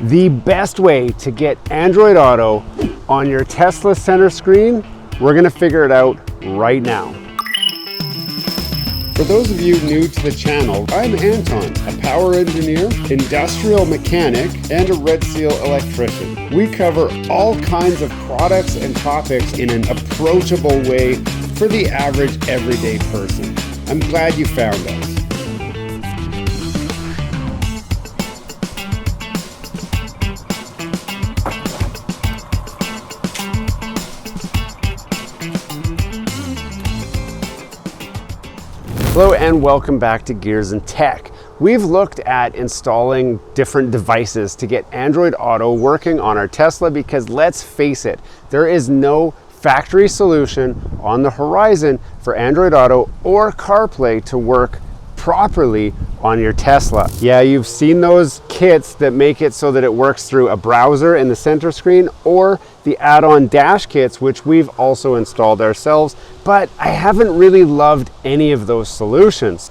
The best way to get Android Auto on your Tesla center screen, we're gonna figure it out right now. For those of you new to the channel, I'm Anton, a power engineer, industrial mechanic, and a Red Seal electrician. We cover all kinds of products and topics in an approachable way for the average everyday person. I'm glad you found us. Hello and welcome back to Gears and Tech. We've looked at installing different devices to get Android Auto working on our Tesla because let's face it, there is no factory solution on the horizon for Android Auto or CarPlay to work properly on your Tesla. Yeah, you've seen those kits that make it so that it works through a browser in the center screen or the add-on dash kits, which we've also installed ourselves, but I haven't really loved any of those solutions.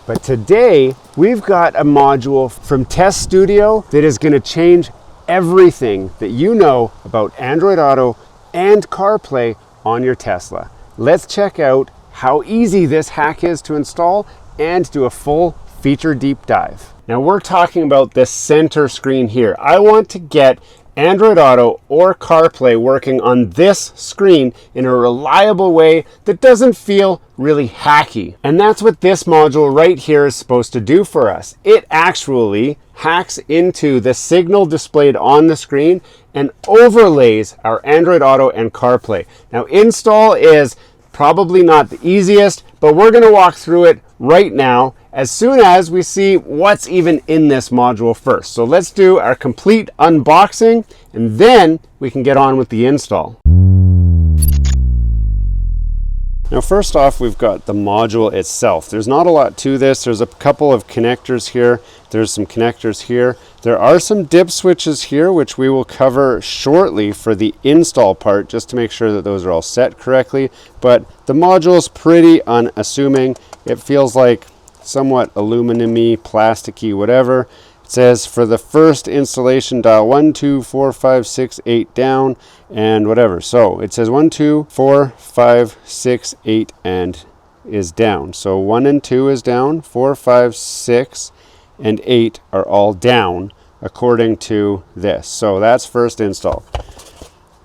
But today, we've got a module from Test Studio that is going to change everything that you know about Android Auto and CarPlay on your Tesla. Let's check out how easy this hack is to install and do a full feature deep dive. Now we're talking about the center screen here. I want to get Android Auto or CarPlay working on this screen in a reliable way that doesn't feel really hacky. And that's what this module right here is supposed to do for us. It actually hacks into the signal displayed on the screen and overlays our Android Auto and CarPlay. Now install is probably not the easiest, but we're going to walk through it right now as soon as we see what's even in this module first. So let's do our complete unboxing and then we can get on with the install. Now first off, we've got the module itself. There's not a lot to this. There's a couple of connectors here. There's some connectors here. There are some dip switches here, which we will cover shortly for the install part, just to make sure that those are all set correctly. But the module is pretty unassuming. It feels like somewhat aluminum-y, plasticky, whatever. It says for the first installation, dial 1, 2, 4, 5, 6, 8 down and whatever. So it says 1, 2, 4, 5, 6, 8 and is down. So 1 and 2 is down, 4, 5, 6 and 8 are all down according to this. So that's first install.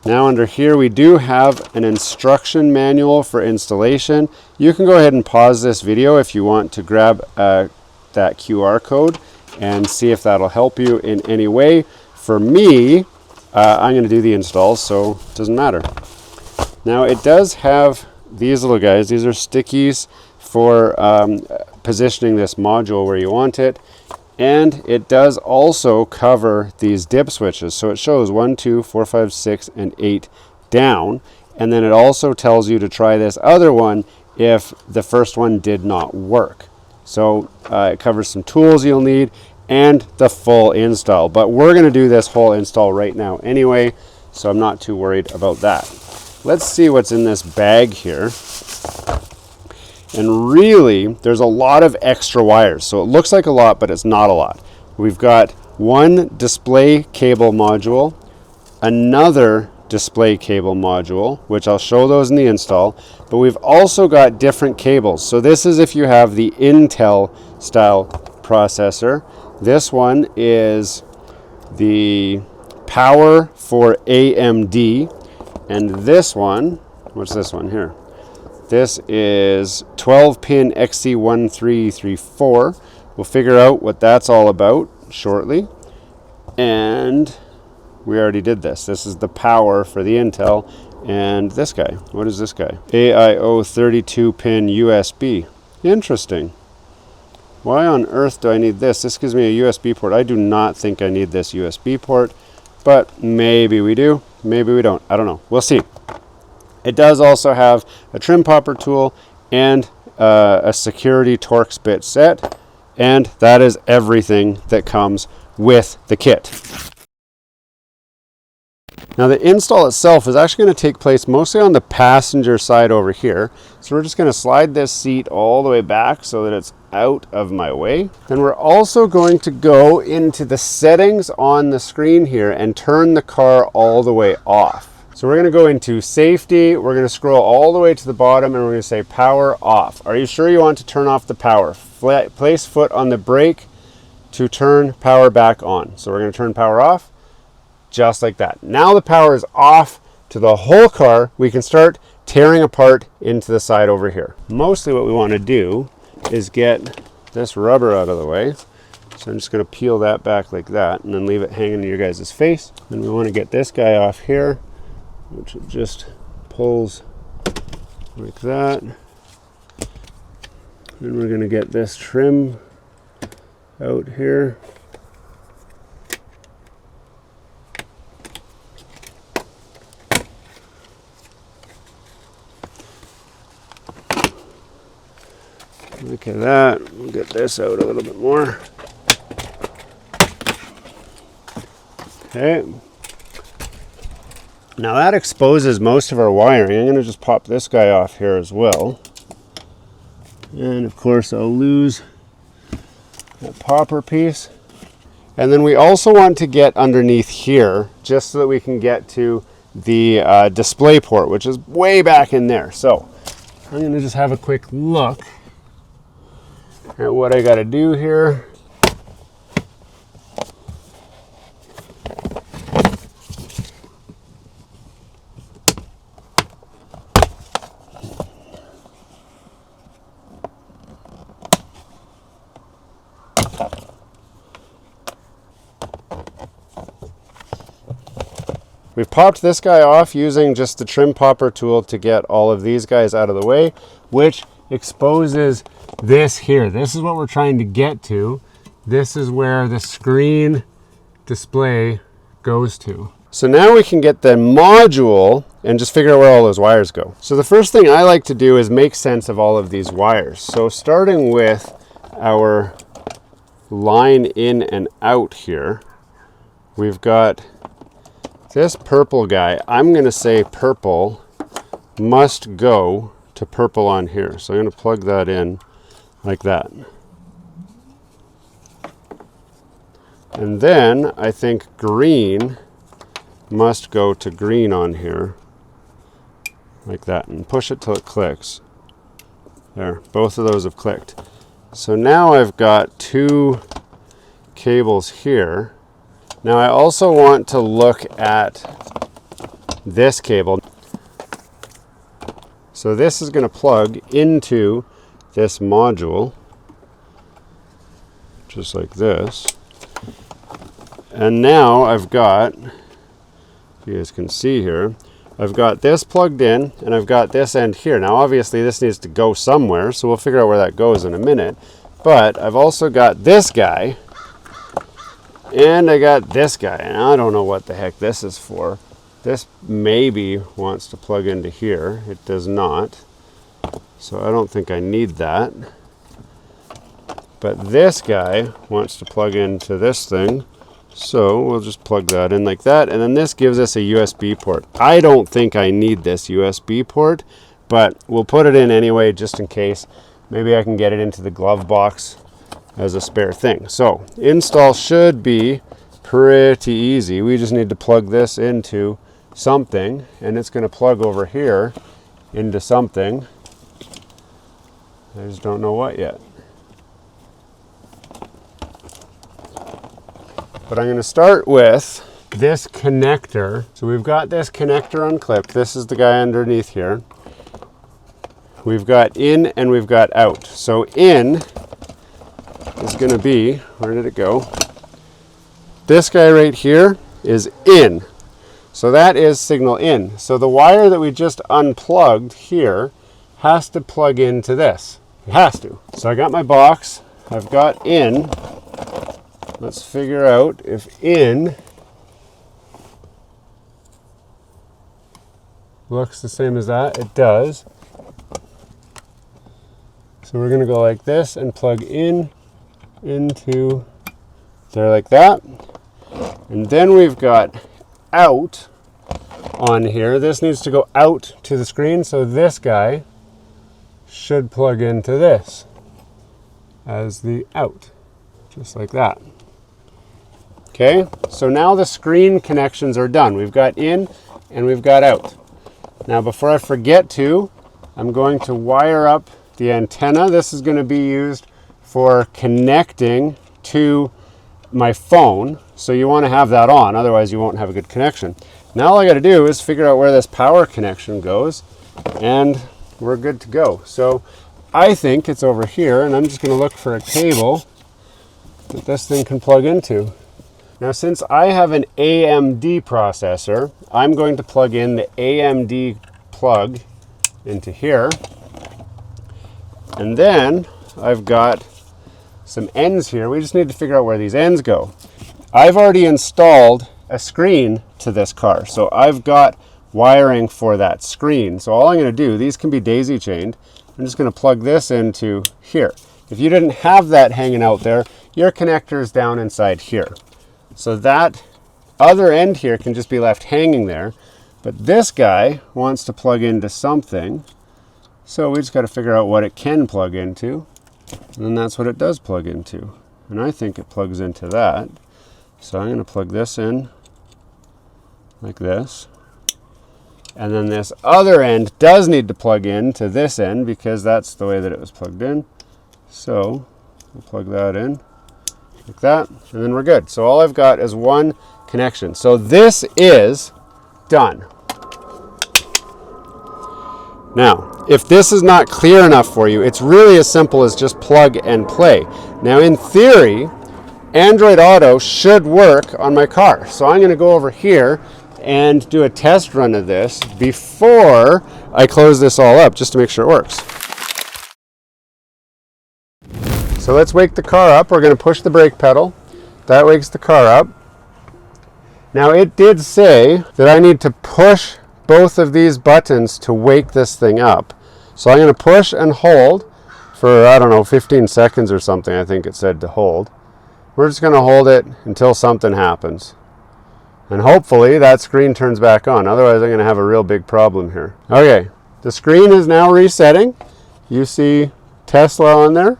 Now under here we do have an instruction manual for installation. You can go ahead and pause this video if you want to grab that QR code and see if that'll help you in any way. For me, I'm going to do the installs, so it doesn't matter. Now it does have these little guys. These are stickies for positioning this module where you want it. And it does also cover these dip switches. So it shows 1, 2, 4, 5, 6, and 8 down. And then it also tells you to try this other one if the first one did not work. So it covers some tools you'll need and the full install. But we're going to do this whole install right now anyway, so I'm not too worried about that. Let's see what's in this bag here. And really, there's a lot of extra wires. So it looks like a lot, but it's not a lot. We've got one display cable module, another display cable module, which I'll show those in the install, but we've also got different cables. So this is if you have the Intel style processor. This one is the power for AMD, and this one, what's this one here? This is 12-pin XC1334. We'll figure out what that's all about shortly. And we already did this. This is the power for the Intel. And this guy, what is this guy? AIO 32-pin USB. Interesting. Why on earth do I need this? This gives me a USB port. I do not think I need this USB port, but maybe we do, maybe we don't. I don't know. We'll see. It does also have a trim popper tool and a security Torx bit set, and that is everything that comes with the kit. Now the install itself is actually going to take place mostly on the passenger side over here. So we're just going to slide this seat all the way back so that it's out of my way. Then we're also going to go into the settings on the screen here and turn the car all the way off. So we're going to go into safety, we're going to scroll all the way to the bottom, and we're going to say power off. Are you sure you want to turn off the power? Place foot on the brake to turn power back on. So we're going to turn power off, just like that. Now the power is off to the whole car. We can start tearing apart into the side over here. Mostly what we want to do is get this rubber out of the way. So I'm just going to peel that back like that and then leave it hanging in your guys' face. Then we want to get this guy off here, which it just pulls like that. Then we're going to get this trim out here. Look at that. We'll get this out a little bit more. Okay. Now that exposes most of our wiring. I'm going to just pop this guy off here as well. And of course I'll lose that popper piece. And then we also want to get underneath here just so that we can get to the display port, which is way back in there. So I'm going to just have a quick look at what I got to do here. We've popped this guy off using just the trim popper tool to get all of these guys out of the way, which exposes this here. This is what we're trying to get to. This is where the screen display goes to. So now we can get the module and just figure out where all those wires go. So the first thing I like to do is make sense of all of these wires. So starting with our line in and out here, we've got this purple guy. I'm going to say purple must go to purple on here. So I'm going to plug that in like that. And then I think green must go to green on here like that, and push it till it clicks. There, both of those have clicked. So now I've got two cables here. Now I also want to look at this cable. So this is going to plug into this module, just like this. And now I've got, you guys can see here, I've got this plugged in and I've got this end here. Now obviously this needs to go somewhere, so we'll figure out where that goes in a minute. But I've also got this guy and I got this guy, and I don't know what the heck this is for. This maybe wants to plug into here. It does not. So I don't think I need that. But this guy wants to plug into this thing. So we'll just plug that in like that. And then this gives us a USB port. I don't think I need this USB port, but we'll put it in anyway just in case. Maybe I can get it into the glove box as a spare thing. So install should be pretty easy. We just need to plug this into something, and it's going to plug over here into something. I just don't know what yet. But I'm going to start with this connector. So we've got this connector unclipped. This is the guy underneath here. We've got in and we've got out. So in is going to be, where did it go? This guy right here is in. So that is signal in. So the wire that we just unplugged here has to plug into this. It has to. So I got my box. I've got in. Let's figure out if in looks the same as that. It does. So we're going to go like this and plug in into there like that. And then we've got out, on here. This needs to go out to the screen, so this guy should plug into this as the out, just like that. Okay, so now the screen connections are done. We've got in and we've got out. Now before I forget to, I'm going to wire up the antenna. This is going to be used for connecting to my phone, so you want to have that on, otherwise you won't have a good connection. Now all I got to do is figure out where this power connection goes, and we're good to go. So I think it's over here, and I'm just going to look for a cable that this thing can plug into. Now since I have an AMD processor, I'm going to plug in the AMD plug into here, and then I've got some ends here. We just need to figure out where these ends go. I've already installed a screen to this car, so I've got wiring for that screen. So all I'm going to do, these can be daisy chained, I'm just going to plug this into here. If you didn't have that hanging out there, your connector is down inside here. So that other end here can just be left hanging there, but this guy wants to plug into something, so we just got to figure out what it can plug into, and then that's what it does plug into. And I think it plugs into that. So I'm going to plug this in like this. And then this other end does need to plug in to this end because that's the way that it was plugged in. So we'll plug that in like that, and then we're good. So all I've got is one connection. So this is done. Now, if this is not clear enough for you, it's really as simple as just plug and play. Now, in theory, Android Auto should work on my car. So I'm going to go over here and do a test run of this before I close this all up, just to make sure it works. So let's wake the car up. We're going to push the brake pedal. That wakes the car up. Now, it did say that I need to push both of these buttons to wake this thing up. So I'm going to push and hold for, I don't know, 15 seconds or something, I think it said to hold. We're just going to hold it until something happens. And hopefully that screen turns back on. Otherwise I'm going to have a real big problem here. Okay, the screen is now resetting. You see Tesla on there,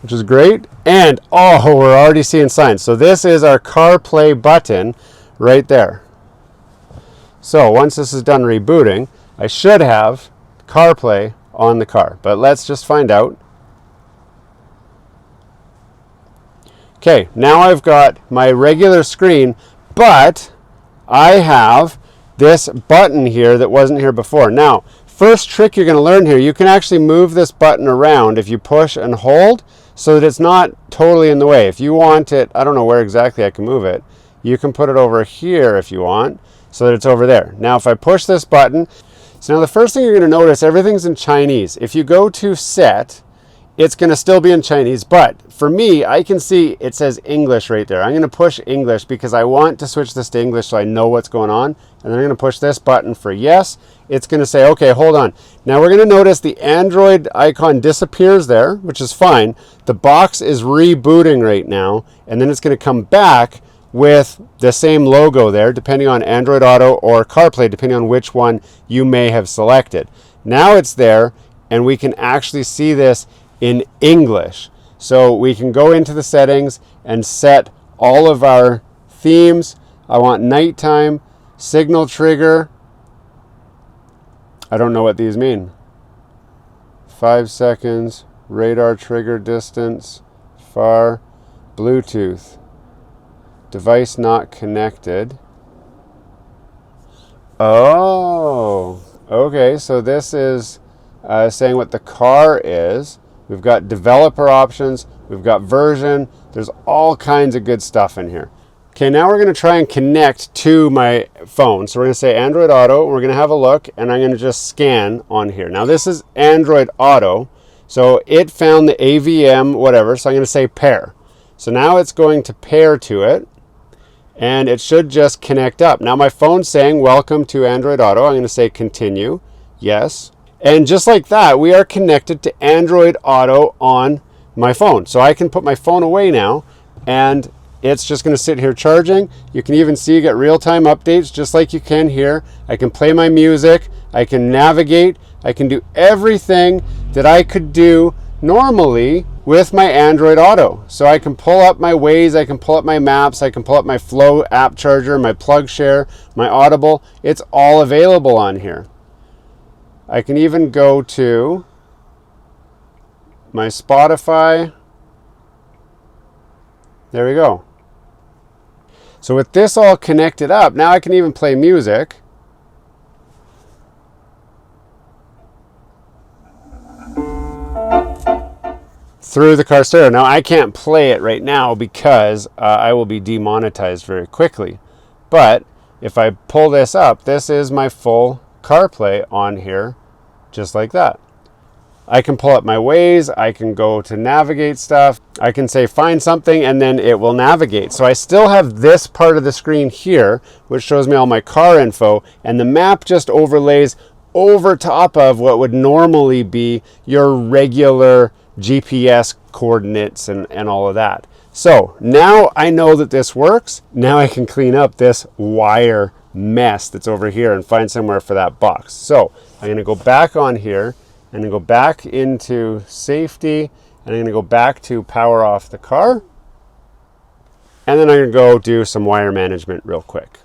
which is great. And, oh, we're already seeing signs. So this is our CarPlay button right there. So once this is done rebooting, I should have CarPlay on the car. But let's just find out. Okay, now I've got my regular screen, but I have this button here that wasn't here before. Now, first trick you're going to learn here, you can actually move this button around if you push and hold so that it's not totally in the way. If you want it, I don't know where exactly I can move it, you can put it over here if you want so that it's over there. Now, if I push this button, so now the first thing you're going to notice, everything's in Chinese. If you go to set, it's going to still be in Chinese, but for me, I can see it says English right there. I'm going to push English because I want to switch this to English so I know what's going on. And then I'm going to push this button for yes. It's going to say, okay, hold on. Now we're going to notice the Android icon disappears there, which is fine. The box is rebooting right now, and then it's going to come back with the same logo there, depending on Android Auto or CarPlay, depending on which one you may have selected. Now it's there, and we can actually see this in English. So we can go into the settings and set all of our themes. I want nighttime, signal trigger. I don't know what these mean. 5 seconds, radar trigger distance, far, Bluetooth, device not connected. Oh, okay, so this is saying what the car is. We've got developer options, we've got version, there's all kinds of good stuff in here. Okay, now we're going to try and connect to my phone. So we're going to say Android Auto, we're going to have a look, and I'm going to just scan on here. Now this is Android Auto, so it found the AVM, whatever, so I'm going to say pair. So now it's going to pair to it, and it should just connect up. Now my phone's saying welcome to Android Auto. I'm going to say continue, yes. And just like that, we are connected to Android Auto on my phone. So I can put my phone away now and it's just going to sit here charging. You can even see you get real-time updates just like you can here. I can play my music, I can navigate, I can do everything that I could do normally with my Android Auto. So I can pull up my Waze, I can pull up my maps, I can pull up my Flow app charger, my plug share, my Audible. It's all available on here. I can even go to my Spotify. There we go. So with this all connected up, now I can even play music. Through the car stereo. Now I can't play it right now because I will be demonetized very quickly. But if I pull this up, this is my full CarPlay on here, just like that. I can pull up my Waze, I can go to navigate stuff, I can say find something and then it will navigate. So I still have this part of the screen here, which shows me all my car info, and the map just overlays over top of what would normally be your regular GPS coordinates and all of that. So now I know that this works. Now I can clean up this wire mess that's over here and find somewhere for that box. So I'm going to go back on here. I'm going to go back into safety, and I'm going to go back to power off the car. And then I'm going to go do some wire management real quick.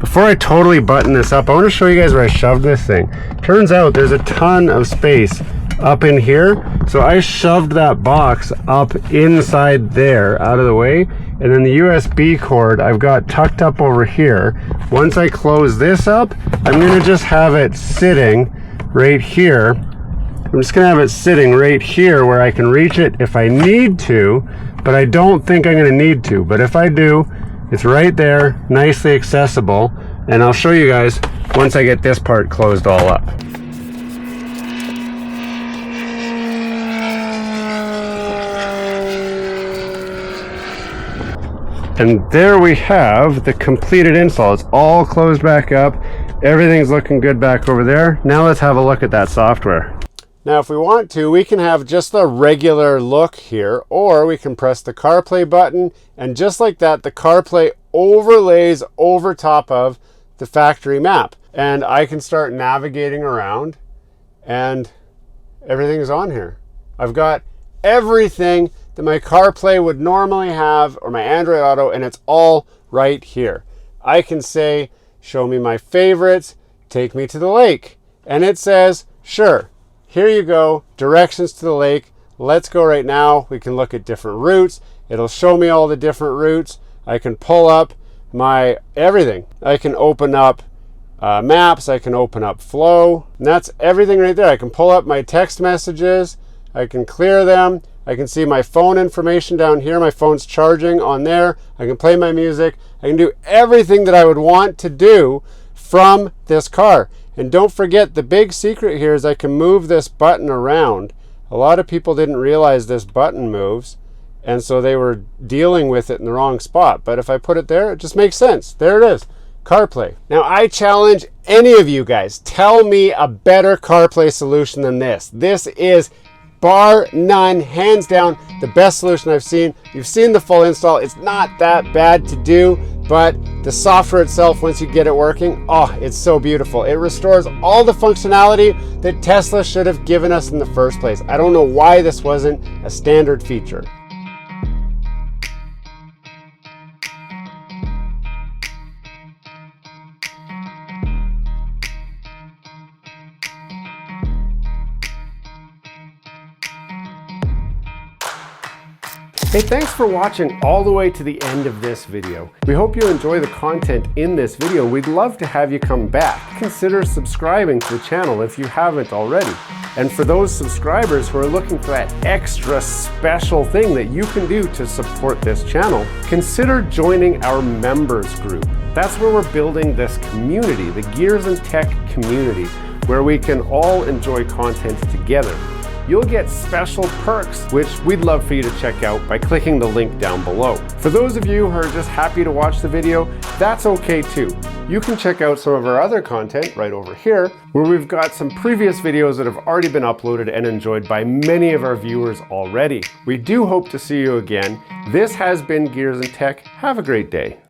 Before I totally button this up, I want to show you guys where I shoved this thing. Turns out there's a ton of space up in here. So I shoved that box up inside there out of the way. And then the USB cord I've got tucked up over here. Once I close this up, I'm going to just have it sitting right here. I'm just going to have it sitting right here where I can reach it if I need to, but I don't think I'm going to need to. But if I do, it's right there, nicely accessible, and I'll show you guys once I get this part closed all up. And there we have the completed install. It's all closed back up. Everything's looking good back over there. Now let's have a look at that software. Now if we want to, we can have just the regular look here, or we can press the CarPlay button, and just like that, the CarPlay overlays over top of the factory map. And I can start navigating around, and everything's on here. I've got everything that my CarPlay would normally have, or my Android Auto, and it's all right here. I can say, show me my favorites, take me to the lake. And it says, sure. Here you go, directions to the lake. Let's go right now. We can look at different routes. It'll show me all the different routes. I can pull up my everything. I can open up maps. I can open up Flow. And that's everything right there. I can pull up my text messages. I can clear them. I can see my phone information down here. My phone's charging on there. I can play my music. I can do everything that I would want to do from this car. And don't forget, the big secret here is I can move this button around. A lot of people didn't realize this button moves, and so they were dealing with it in the wrong spot. But if I put it there, it just makes sense. There it is, CarPlay. Now I challenge any of you guys, tell me a better CarPlay solution than this. This is bar none, hands down, the best solution I've seen. You've seen the full install. It's not that bad to do, but the software itself, once you get it working, oh, it's so beautiful. It restores all the functionality that Tesla should have given us in the first place. I don't know why this wasn't a standard feature. Hey, thanks for watching all the way to the end of this video. We hope you enjoy the content in this video. We'd love to have you come back. Consider subscribing to the channel if you haven't already. And for those subscribers who are looking for that extra special thing that you can do to support this channel, consider joining our members group. That's where we're building this community, the Gears and Tech community, where we can all enjoy content together. you'll get special perks, which we'd love for you to check out by clicking the link down below. For those of you who are just happy to watch the video, that's okay too. You can check out some of our other content right over here, where we've got some previous videos that have already been uploaded and enjoyed by many of our viewers already. We do hope to see you again. This has been Gears and Tech. Have a great day.